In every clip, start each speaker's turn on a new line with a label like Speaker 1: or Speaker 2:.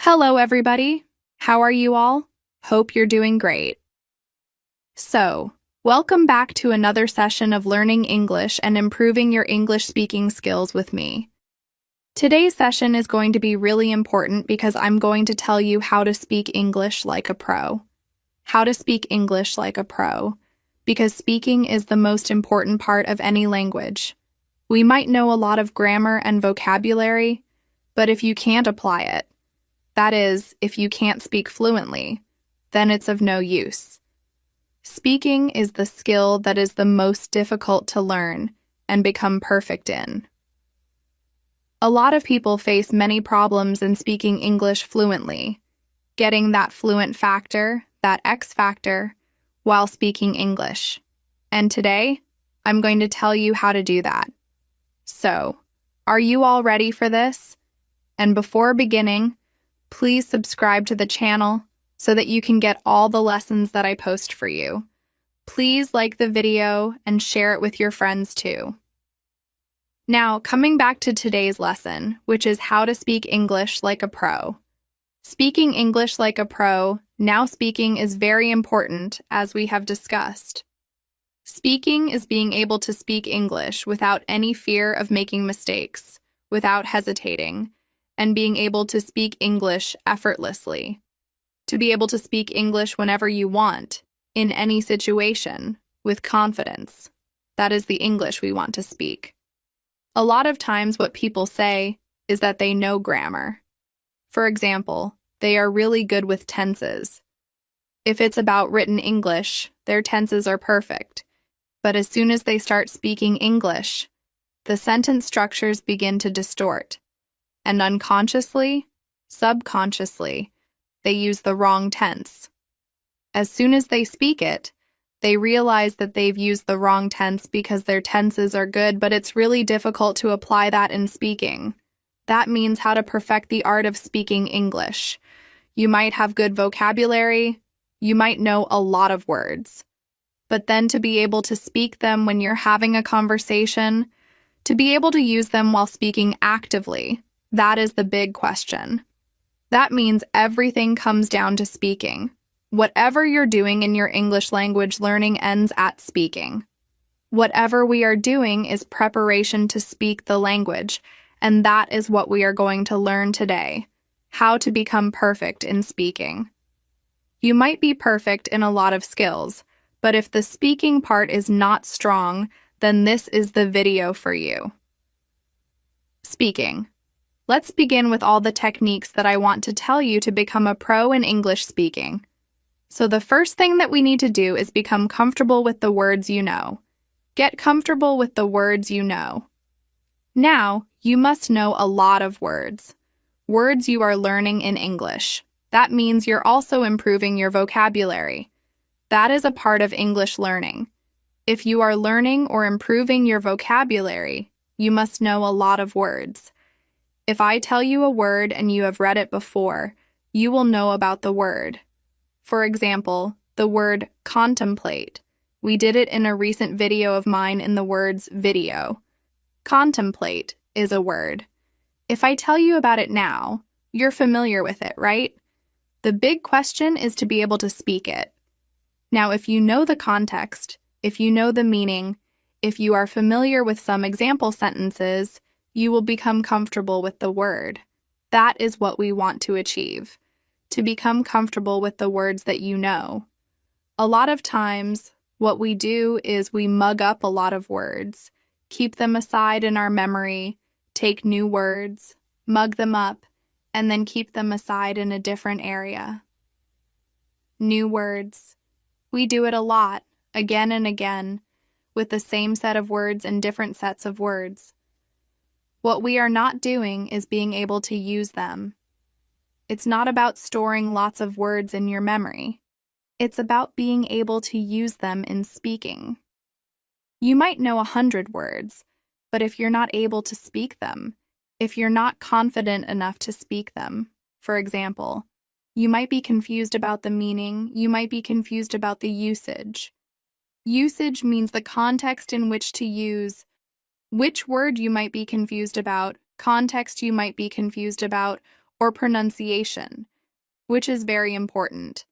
Speaker 1: Hello, everybody. How are you all? Hope you're doing great. So, welcome back to another session of learning English and improving your English speaking skills with me. Today's session is going to be really important because I'm going to tell you how to speak English like a pro. How to speak English like a pro, because speaking is the most important part of any language. We might know a lot of grammar and vocabulary, but if you can't apply it, that is, if you can't speak fluently, then it's of no use. Speaking is the skill that is the most difficult to learn and become perfect in. A lot of people face many problems in speaking English fluently, getting that fluent factor, that X factor, while speaking English. And today, I'm going to tell you how to do that. So, are you all ready for this? And before beginning, please subscribe to the channel so that you can get all the lessons that I post for you. Please like the video and share it with your friends too. Now, coming back to today's lesson, which is how to speak English like a pro. Speaking English like a pro, now speaking is very important, as we have discussed. Speaking is being able to speak English without any fear of making mistakes, without hesitating, and being able to speak English effortlessly. To be able to speak English whenever you want, in any situation, with confidence. That is the English we want to speak. A lot of times what people say is that they know grammar. For example, they are really good with tenses. If it's about written English, their tenses are perfect. But as soon as they start speaking English, the sentence structures begin to distort. And unconsciously, subconsciously, they use the wrong tense. As soon as they speak it, they realize that they've used the wrong tense because their tenses are good, but it's really difficult to apply that in speaking. That means how to perfect the art of speaking English. You might have good vocabulary, you might know a lot of words, but then to be able to speak them when you're having a conversation, to be able to use them while speaking actively, that is the big question. That means everything comes down to speaking. Whatever you're doing in your English language learning ends at speaking. Whatever we are doing is preparation to speak the language, and that is what we are going to learn today, how to become perfect in speaking. You might be perfect in a lot of skills, but if the speaking part is not strong, then this is the video for you. Speaking. Let's begin with all the techniques that I want to tell you to become a pro in English speaking. So the first thing that we need to do is become comfortable with the words you know. Get comfortable with the words you know. Now, you must know a lot of words. Words you are learning in English. That means you're also improving your vocabulary. That is a part of English learning. If you are learning or improving your vocabulary, you must know a lot of words. If I tell you a word and you have read it before, you will know about the word. For example, the word contemplate. We did it in a recent video of mine in the words video. Contemplate is a word. If I tell you about it now, you're familiar with it, right? The big question is to be able to speak it. Now, if you know the context, if you know the meaning, if you are familiar with some example sentences, you will become comfortable with the word. That is what we want to achieve, to become comfortable with the words that you know. A lot of times, what we do is we mug up a lot of words, keep them aside in our memory, take new words, mug them up, and then keep them aside in a different area. New words. We do it a lot, again and again, with the same set of words and different sets of words. What we are not doing is being able to use them. It's not about storing lots of words in your memory. It's about being able to use them in speaking. You might know 100 words, but if you're not able to speak them, if you're not confident enough to speak them, for example, you might be confused about the meaning, you might be confused about the usage. Usage means the context in which to use which word you might be confused about, context you might be confused about, or pronunciation, which is very important.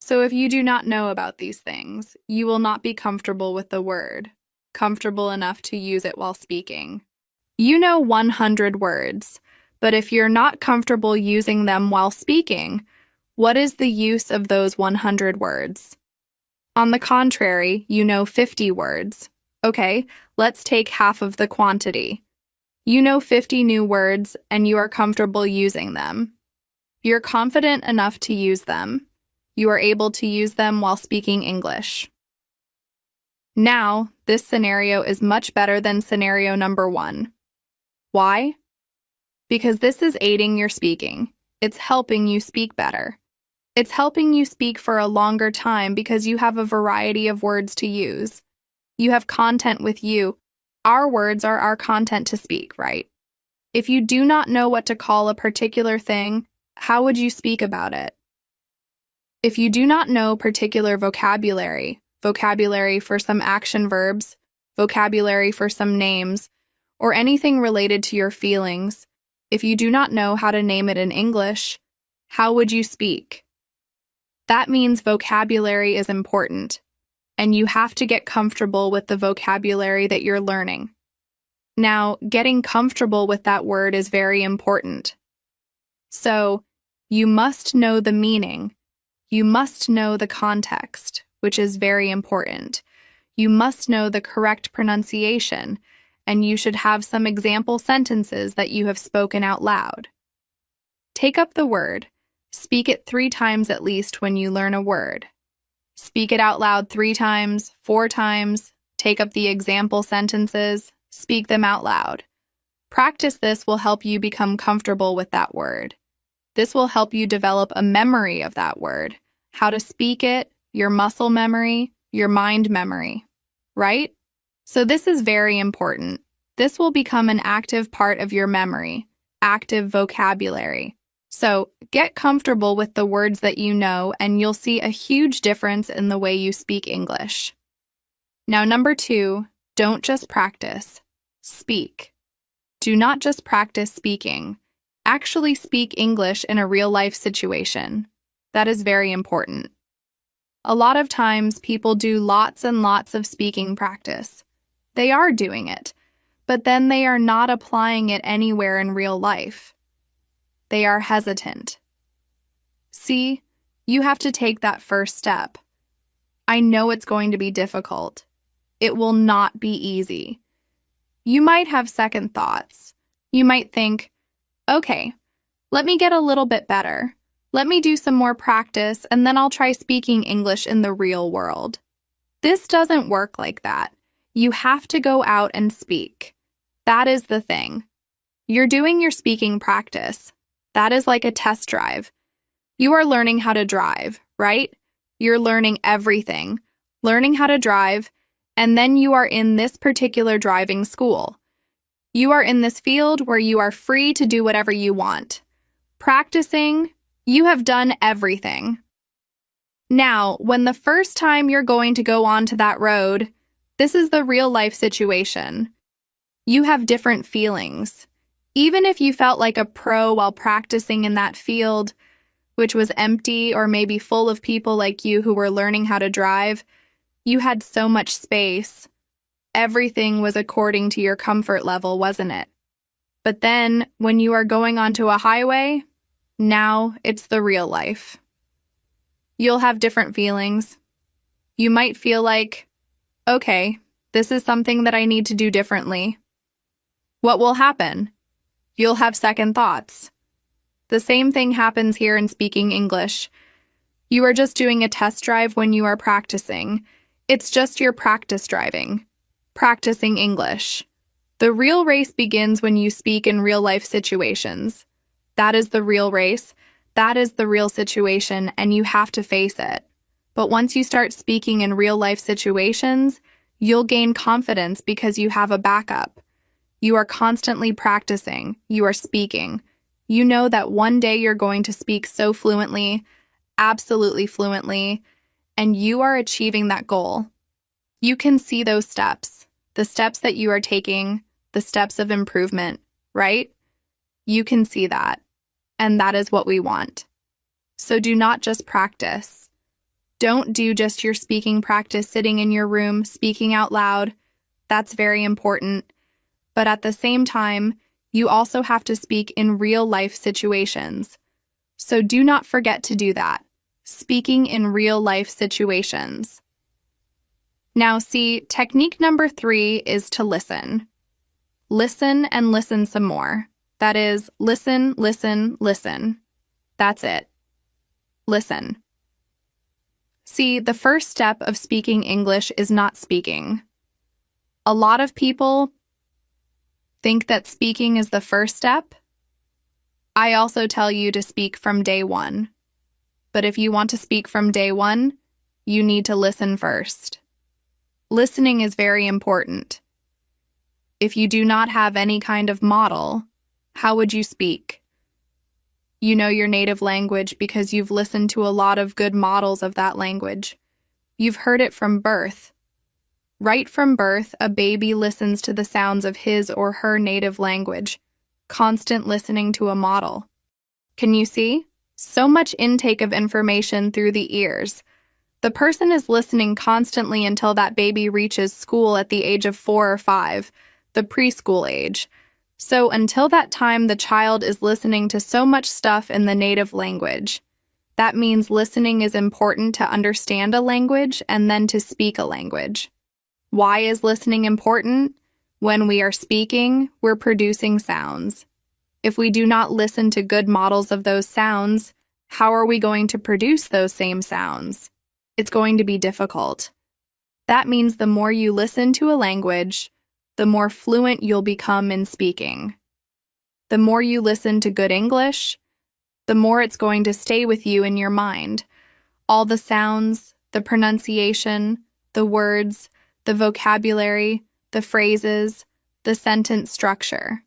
Speaker 1: So if you do not know about these things, you will not be comfortable with the word, comfortable enough to use it while speaking. You know 100 words, but if you're not comfortable using them while speaking, what is the use of those 100 words? On the contrary, you know 50 words. Okay, let's take half of the quantity. You know 50 new words and you are comfortable using them. You're confident enough to use them. You are able to use them while speaking English. Now, this scenario is much better than scenario number 1. Why? Because this is aiding your speaking. It's helping you speak better. It's helping you speak for a longer time because you have a variety of words to use. You have content with you. Our words are our content to speak, right? If you do not know what to call a particular thing, how would you speak about it? If you do not know particular vocabulary for some action verbs, vocabulary for some names, or anything related to your feelings, if you do not know how to name it in English, how would you speak? That means vocabulary is important, and you have to get comfortable with the vocabulary that you're learning. Now, getting comfortable with that word is very important. So, you must know the meaning. You must know the context, which is very important. You must know the correct pronunciation, and you should have some example sentences that you have spoken out loud. Take up the word. Speak it 3 times at least when you learn a word. Speak it out loud 3 times, 4 times. Take up the example sentences. Speak them out loud. Practice this will help you become comfortable with that word. This will help you develop a memory of that word, how to speak it, your muscle memory, your mind memory, right? So this is very important. This will become an active part of your memory, active vocabulary. So get comfortable with the words that you know, and you'll see a huge difference in the way you speak English. Now, number 2, don't just practice. Speak. Do not just practice speaking. Actually speak English in a real-life situation. That is very important. A lot of times, people do lots and lots of speaking practice. They are doing it, but then they are not applying it anywhere in real life. They are hesitant. See, you have to take that first step. I know it's going to be difficult. It will not be easy. You might have second thoughts. You might think, okay, let me get a little bit better. Let me do some more practice, and then I'll try speaking English in the real world. This doesn't work like that. You have to go out and speak. That is the thing. You're doing your speaking practice. That is like a test drive. You are learning how to drive, right? You're learning everything, learning how to drive, and then you are in this particular driving school. You are in this field where you are free to do whatever you want. Practicing, you have done everything. Now, when the first time you're going to go onto that road, this is the real-life situation. You have different feelings. Even if you felt like a pro while practicing in that field, which was empty or maybe full of people like you who were learning how to drive, you had so much space. Everything was according to your comfort level, wasn't it? But then, when you are going onto a highway, now it's the real life. You'll have different feelings. You might feel like, okay, this is something that I need to do differently. What will happen? You'll have second thoughts. The same thing happens here in speaking English. You are just doing a test drive when you are practicing. It's just your practice driving. Practicing English. The real race begins when you speak in real-life situations. That is the real race. That is the real situation, and you have to face it. But once you start speaking in real-life situations, you'll gain confidence because you have a backup. You are constantly practicing. You are speaking. You know that one day you're going to speak so fluently, absolutely fluently, and you are achieving that goal. You can see those steps, the steps that you are taking, the steps of improvement, right? You can see that. and that is what we want. So do not just practice. Don't do just your speaking practice sitting in your room, speaking out loud. That's very important. But at the same time, you also have to speak in real-life situations. So do not forget to do that. Speaking in real-life situations. Now see, technique number 3 is to listen. Listen and listen some more. That is, listen, listen, listen. That's it. Listen. See, the first step of speaking English is not speaking. A lot of people think that speaking is the first step. I also tell you to speak from day one. But if you want to speak from day one, you need to listen first. Listening is very important. If you do not have any kind of model, how would you speak? You know your native language because you've listened to a lot of good models of that language. You've heard it from birth. Right from birth, a baby listens to the sounds of his or her native language, constant listening to a model. Can you see? So much intake of information through the ears. The person is listening constantly until that baby reaches school at the age of 4 or 5, the preschool age. So until that time, the child is listening to so much stuff in the native language. That means listening is important to understand a language and then to speak a language. Why is listening important? When we are speaking, we're producing sounds. If we do not listen to good models of those sounds, how are we going to produce those same sounds? It's going to be difficult. That means the more you listen to a language, the more fluent you'll become in speaking. The more you listen to good English, the more it's going to stay with you in your mind. All the sounds, the pronunciation, the words, the vocabulary, the phrases, the sentence structure.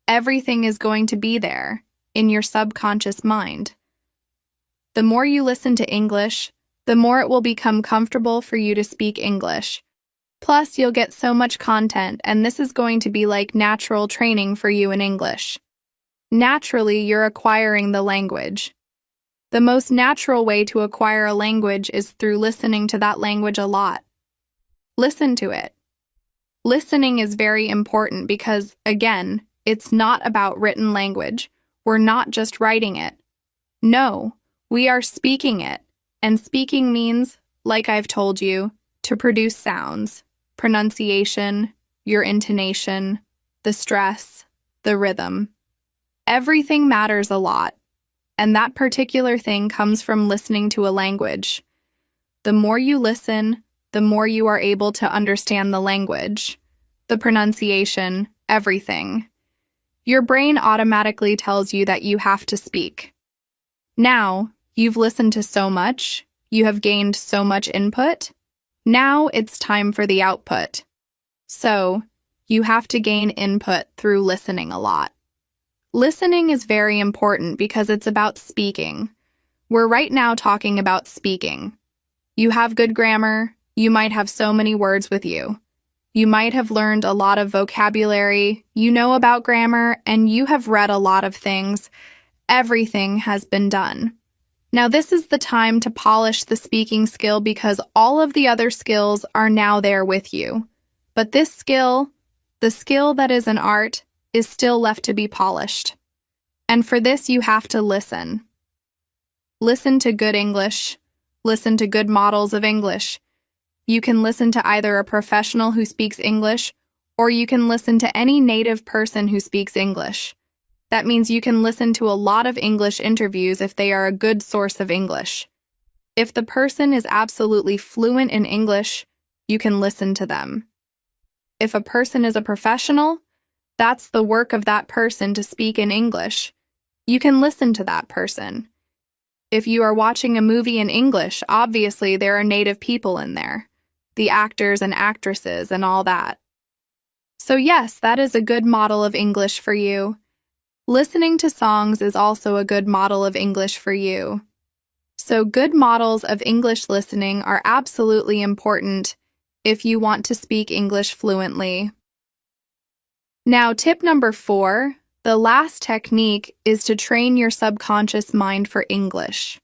Speaker 1: Everything is going to be there in your subconscious mind. The more you listen to English, the more it will become comfortable for you to speak English. Plus, you'll get so much content, and this is going to be like natural training for you in English. Naturally, you're acquiring the language. The most natural way to acquire a language is through listening to that language a lot. Listen to it. Listening is very important because, again, it's not about written language. We're not just writing it. No, we are speaking it. And speaking means, like I've told you, to produce sounds, pronunciation, your intonation, the stress, the rhythm. Everything matters a lot, and that particular thing comes from listening to a language. The more you listen, the more you are able to understand the language, the pronunciation, everything. Your brain automatically tells you that you have to speak. Now, you've listened to so much, you have gained so much input. Now it's time for the output. So, you have to gain input through listening a lot. Listening is very important because it's about speaking. We're right now talking about speaking. You have good grammar, you might have so many words with you. You might have learned a lot of vocabulary, you know about grammar, and you have read a lot of things. Everything has been done. Now this is the time to polish the speaking skill because all of the other skills are now there with you. But this skill, the skill that is an art, is still left to be polished. And for this you have to listen. Listen to good English. Listen to good models of English. You can listen to either a professional who speaks English, or you can listen to any native person who speaks English. That means you can listen to a lot of English interviews if they are a good source of English. If the person is absolutely fluent in English, you can listen to them. If a person is a professional, that's the work of that person to speak in English. You can listen to that person. If you are watching a movie in English, obviously there are native people in there, the actors and actresses and all that. So yes, that is a good model of English for you. Listening to songs is also a good model of English for you. So good models of English listening are absolutely important if you want to speak English fluently. Now, tip number 4, The last technique is to train your subconscious mind for English.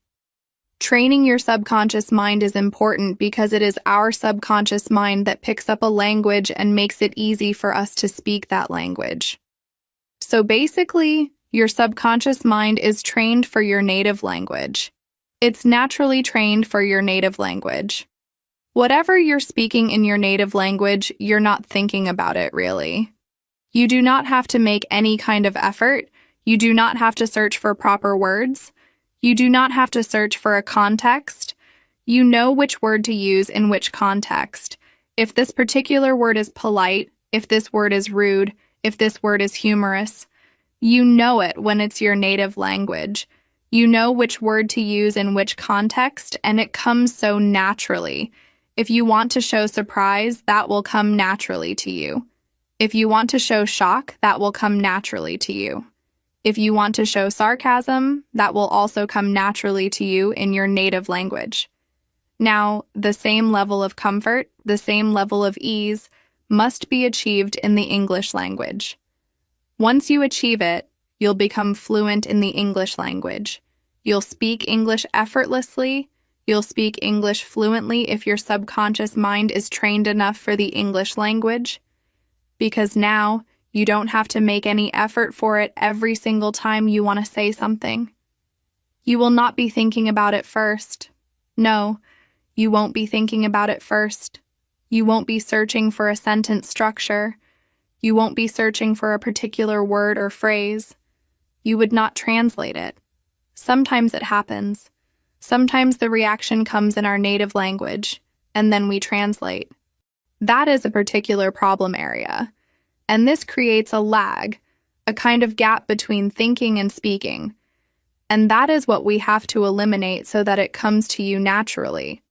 Speaker 1: Training your subconscious mind is important because it is our subconscious mind that picks up a language and makes it easy for us to speak that language. So basically, your subconscious mind is trained for your native language. It's naturally trained for your native language. Whatever you're speaking in your native language, you're not thinking about it really. You do not have to make any kind of effort. You do not have to search for proper words. You do not have to search for a context. You know which word to use in which context. If this particular word is polite, if this word is rude, if this word is humorous, you know it when it's your native language. You know which word to use in which context, and it comes so naturally. If you want to show surprise, that will come naturally to you. If you want to show shock, that will come naturally to you. If you want to show sarcasm, that will also come naturally to you in your native language. Now, the same level of comfort, the same level of ease, must be achieved in the English language. Once you achieve it, you'll become fluent in the English language. You'll speak English effortlessly. You'll speak English fluently if your subconscious mind is trained enough for the English language. Because now, you don't have to make any effort for it every single time you want to say something. You will not be thinking about it first. No, you won't be thinking about it first. You won't be searching for a sentence structure. You won't be searching for a particular word or phrase. You would not translate it. Sometimes it happens. Sometimes the reaction comes in our native language, and then we translate. That is a particular problem area. And this creates a lag, a kind of gap between thinking and speaking. And that is what we have to eliminate so that it comes to you naturally.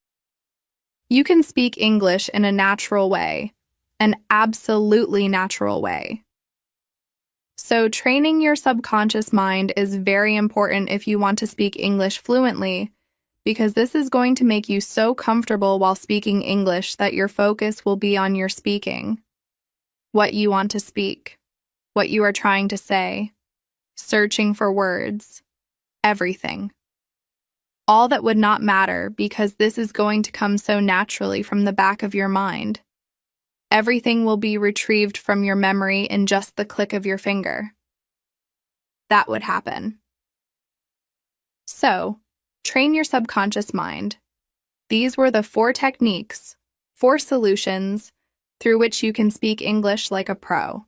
Speaker 1: You can speak English in a natural way, an absolutely natural way. So training your subconscious mind is very important if you want to speak English fluently, because this is going to make you so comfortable while speaking English that your focus will be on your speaking. What you want to speak, what you are trying to say, searching for words, everything. All that would not matter because this is going to come so naturally from the back of your mind. Everything will be retrieved from your memory in just the click of your finger. That would happen. So, train your subconscious mind. These were the 4 techniques, 4 solutions, through which you can speak English like a pro.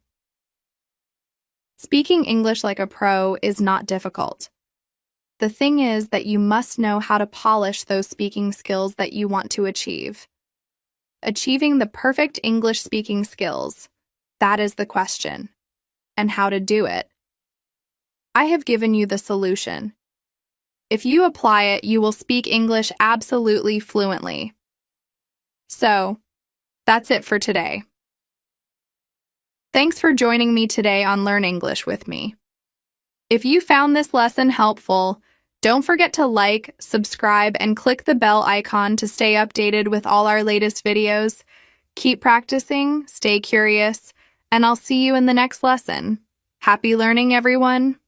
Speaker 1: Speaking English like a pro is not difficult. The thing is that you must know how to polish those speaking skills that you want to achieve. Achieving the perfect English speaking skills, that is the question. And how to do it. I have given you the solution. If you apply it, you will speak English absolutely fluently. So, that's it for today. Thanks for joining me today on Learn English with me. If you found this lesson helpful, don't forget to like, subscribe, and click the bell icon to stay updated with all our latest videos. Keep practicing, stay curious, and I'll see you in the next lesson. Happy learning, everyone!